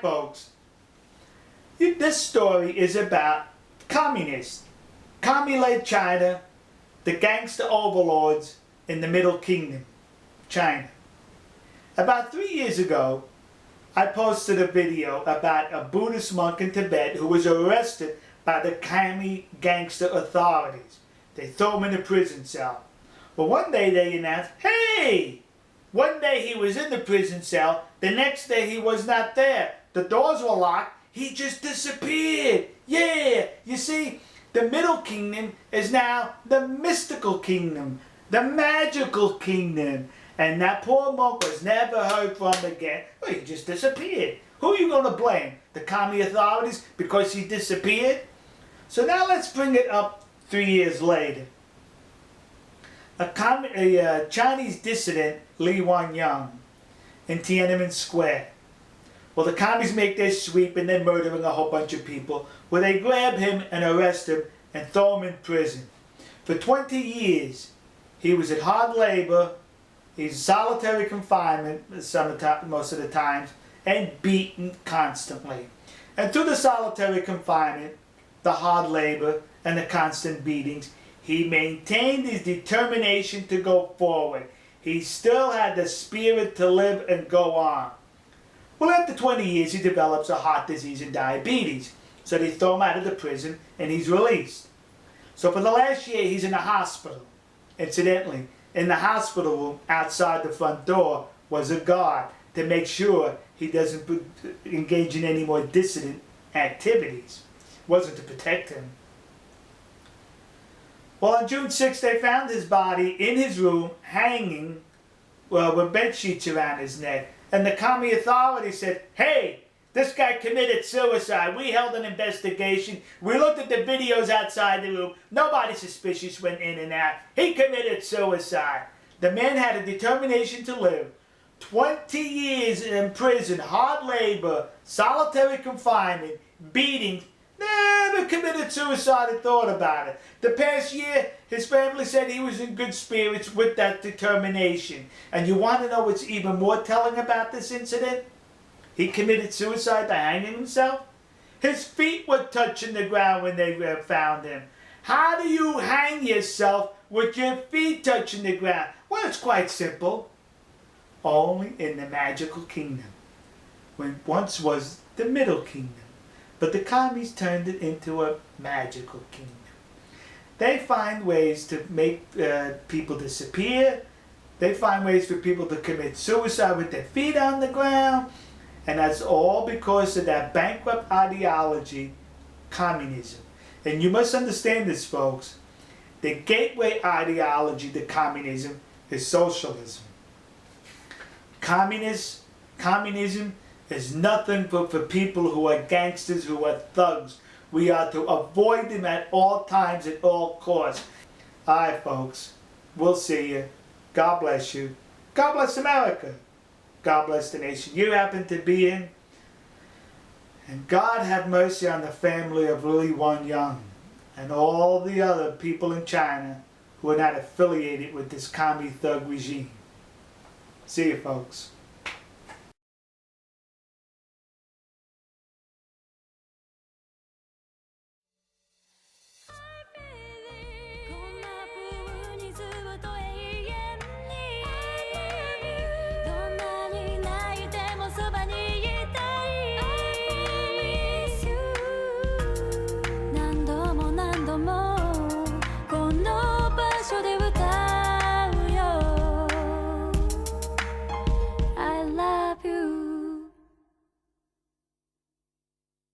folks, this story is about communists, commie-led China, the gangster overlords in the Middle Kingdom, China. About 3 years ago, I posted a video about a Buddhist monk in Tibet who was arrested by the commie gangster authorities. They throw him in a prison cell. But one day they announced, hey! One day he was in the prison cell, the next day he was not there. The doors were locked, he just disappeared. Yeah! You see, the Middle Kingdom is now the mystical kingdom, the magical kingdom. And that poor monk was never heard from again. Well, he just disappeared. Who are you going to blame? The commie authorities because he disappeared? So now let's bring it up 3 years later. A Chinese dissident, Wangyang, in Tiananmen Square. Well, the commies make their sweep and they're murdering a whole bunch of people. Well, they grab him and arrest him and throw him in prison. For 20 years, he was at hard labor. He's solitary confinement most of the times, and beaten constantly. And through the solitary confinement, the hard labor, and the constant beatings, he maintained his determination to go forward. He still had the spirit to live and go on. Well, after 20 years, he develops a heart disease and diabetes. So they throw him out of the prison, and he's released. So for the last year, he's in the hospital. Incidentally, in the hospital room, outside the front door, was a guard to make sure he doesn't engage in any more dissident activities. It wasn't to protect him. Well, on June 6th, they found his body in his room, hanging with bed sheets around his neck. And the commie authorities said, hey, this guy committed suicide. We held an investigation. We looked at the videos outside the room. Nobody suspicious went in and out. He committed suicide. The man had a determination to live. 20 years in prison, hard labor, solitary confinement, beatings. Never committed suicide or thought about it. The past year, his family said he was in good spirits with that determination. And you want to know what's even more telling about this incident? He committed suicide by hanging himself. His feet were touching the ground when they found him. How do you hang yourself with your feet touching the ground? Well, it's quite simple. Only in the magical kingdom, when once was the Middle Kingdom. But the commies turned it into a magical kingdom. They find ways to make people disappear. They find ways for people to commit suicide with their feet on the ground. And that's all because of that bankrupt ideology, communism. And you must understand this, folks. The gateway ideology to communism is socialism. Communism is nothing but for people who are gangsters, who are thugs. We are to avoid them at all times, at all costs. All right, folks. We'll see you. God bless you. God bless America. God bless the nation you happen to be in. And God have mercy on the family of Wangyang and all the other people in China who are not affiliated with this commie thug regime. See you, folks. More